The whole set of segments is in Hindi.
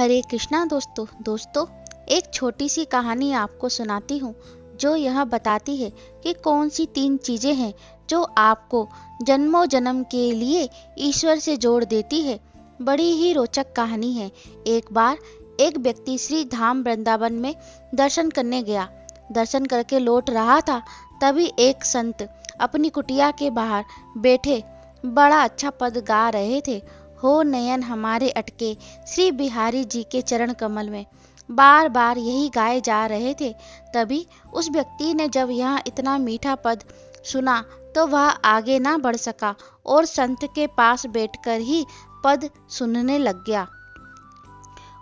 हरे कृष्णा दोस्तों, एक छोटी सी कहानी आपको सुनाती हूँ जो यह बताती है कि कौन सी 3 चीजें हैं जो आपको जन्मों जन्म के लिए ईश्वर से जोड़ देती है। बड़ी ही रोचक कहानी है। एक बार एक व्यक्ति श्री धाम वृंदावन में दर्शन करने गया। दर्शन करके लौट रहा था, तभी एक संत अपनी कुटिया के बाहर बैठे बड़ा अच्छा पद गा रहे थे। हो नयन हमारे अटके श्री बिहारी जी के चरण कमल में, बार बार यही गाए जा रहे थे। तभी उस व्यक्ति ने जब यह इतना मीठा पद सुना तो वह आगे ना बढ़ सका और संत के पास बैठकर ही पद सुनने लग गया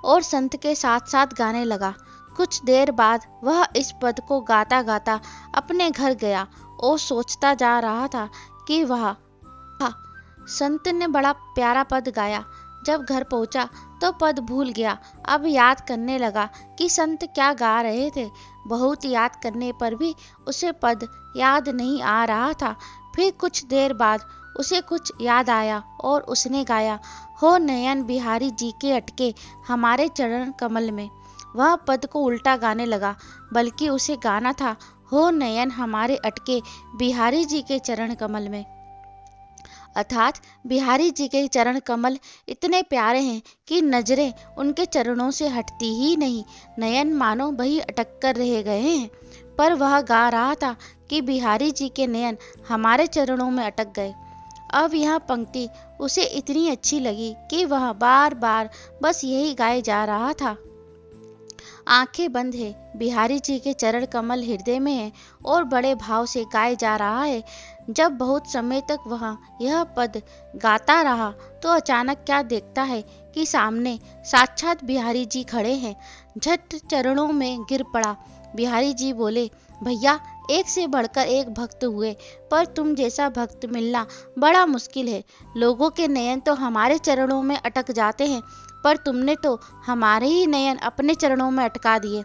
और संत के साथ साथ गाने लगा। कुछ देर बाद वह इस पद को गाता गाता अपने घर गया और सोचता जा रहा था कि वह संत ने बड़ा प्यारा पद गाया। जब घर पहुंचा तो पद भूल गया। अब याद करने लगा कि संत क्या गा रहे थे। बहुत याद करने पर भी उसे पद याद नहीं आ रहा था। फिर कुछ देर बाद उसे कुछ याद आया और उसने गाया, हो नयन बिहारी जी के अटके हमारे चरण कमल में। वह पद को उल्टा गाने लगा, बल्कि उसे गाना था, हो नयन हमारे अटके बिहारी जी के चरण कमल में। अर्थात बिहारी जी के चरण कमल इतने प्यारे हैं कि नजरें उनके चरणों से हटती ही नहीं। नयन मानो वही अटक कर रह गए हैं। पर वह गा रहा था कि बिहारी जी के नयन हमारे चरणों में अटक गए। अब यह पंक्ति उसे इतनी अच्छी लगी कि वह बार बार बस यही गाए जा रहा था। आंखें बंद है, बिहारी जी के चरण कमल हृदय में है और बड़े भाव से गाए जा रहा है। जब बहुत समय तक वह यह पद गाता रहा तो अचानक क्या देखता है कि सामने साक्षात बिहारी जी खड़े हैं। झट चरणों में गिर पड़ा। बिहारी जी बोले, भैया एक से बढ़कर एक भक्त हुए, पर तुम जैसा भक्त मिलना बड़ा मुश्किल है। लोगों के नयन तो हमारे चरणों में अटक जाते हैं, पर तुमने तो हमारे ही नयन अपने चरणों में अटका दिए।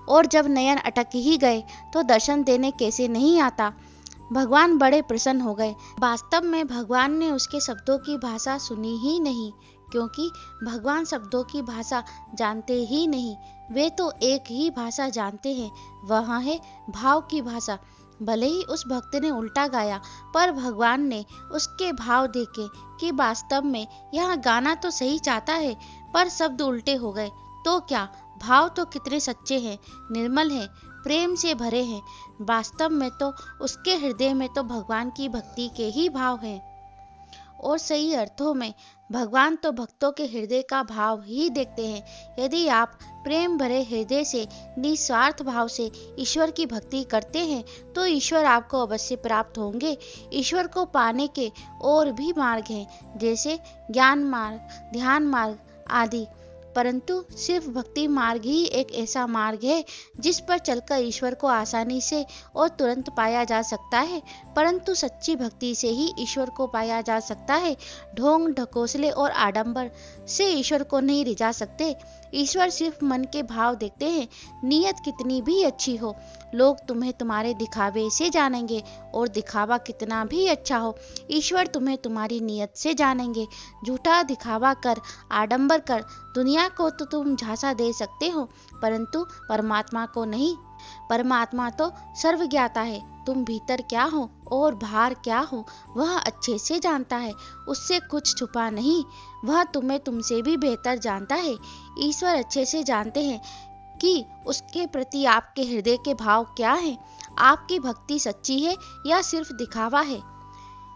और जब नयन अटक ही गए तो दर्शन देने कैसे नहीं आता। भगवान बड़े प्रसन्न हो गए। वास्तव में भगवान ने उसके शब्दों की भाषा सुनी ही नहीं, क्योंकि भगवान शब्दों की भाषा जानते ही नहीं। वे तो एक ही भाषा जानते हैं, वह है भाव की भाषा। भले ही उस भक्त ने उल्टा गाया, पर भगवान ने उसके भाव देखे कि वास्तव में यह गाना तो सही चाहता है, पर शब्द उल्टे हो गए। तो क्या, भाव तो कितने सच्चे हैं, निर्मल हैं, प्रेम से भरे हैं। वास्तव में तो उसके हृदय में तो भगवान की भक्ति के ही भाव हैं। और सही अर्थों में भगवान तो भक्तों के हृदय का भाव ही देखते हैं। यदि आप प्रेम भरे हृदय से निस्वार्थ भाव से ईश्वर की भक्ति करते हैं तो ईश्वर आपको अवश्य प्राप्त होंगे। ईश्वर को पाने के और भी मार्ग हैं, जैसे ज्ञान मार्ग, ध्यान मार्ग आदि, परंतु सिर्फ भक्ति मार्ग ही एक ऐसा मार्ग है जिस पर चलकर ईश्वर को आसानी से और तुरंत पाया जा सकता है। परंतु सच्ची भक्ति से ही ईश्वर को पाया जा सकता है। ढोंग ढकोसले और आडंबर से ईश्वर को नहीं रिझा सकते। ईश्वर सिर्फ मन के भाव देखते हैं। नीयत कितनी भी अच्छी हो, लोग तुम्हें तुम्हारे दिखावे से जानेंगे, और दिखावा कितना भी अच्छा हो, ईश्वर तुम्हें तुम्हारी नीयत से जानेंगे। झूठा दिखावा कर, आडंबर कर दुनिया को तो तुम झांसा दे सकते हो, परंतु परमात्मा को नहीं। परमात्मा तो सर्वज्ञाता है। तुम भीतर क्या हो और बाहर क्या हो वह अच्छे से जानता है। उससे कुछ छुपा नहीं। वह तुम्हें तुमसे भी बेहतर जानता है। ईश्वर अच्छे से जानते हैं कि उसके प्रति आपके हृदय के भाव क्या हैं। आपकी भक्ति सच्ची है या सिर्फ दिखावा है।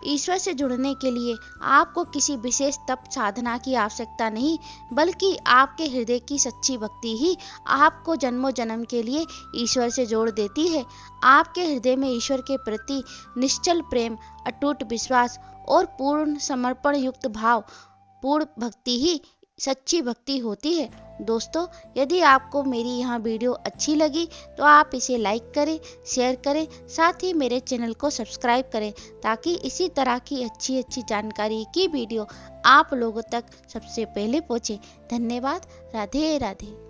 ईश्वर से जुड़ने के लिए आपको किसी विशेष तप साधना की आवश्यकता नहीं, बल्कि आपके हृदय की सच्ची भक्ति ही आपको जन्मों जन्म के लिए ईश्वर से जोड़ देती है। आपके हृदय में ईश्वर के प्रति निश्चल प्रेम, अटूट विश्वास और पूर्ण समर्पण युक्त भाव, पूर्ण भक्ति ही सच्ची भक्ति होती है। दोस्तों, यदि आपको मेरी यह वीडियो अच्छी लगी तो आप इसे लाइक करें, शेयर करें, साथ ही मेरे चैनल को सब्सक्राइब करें, ताकि इसी तरह की अच्छी अच्छी जानकारी की वीडियो आप लोगों तक सबसे पहले पहुंचे। धन्यवाद। राधे राधे।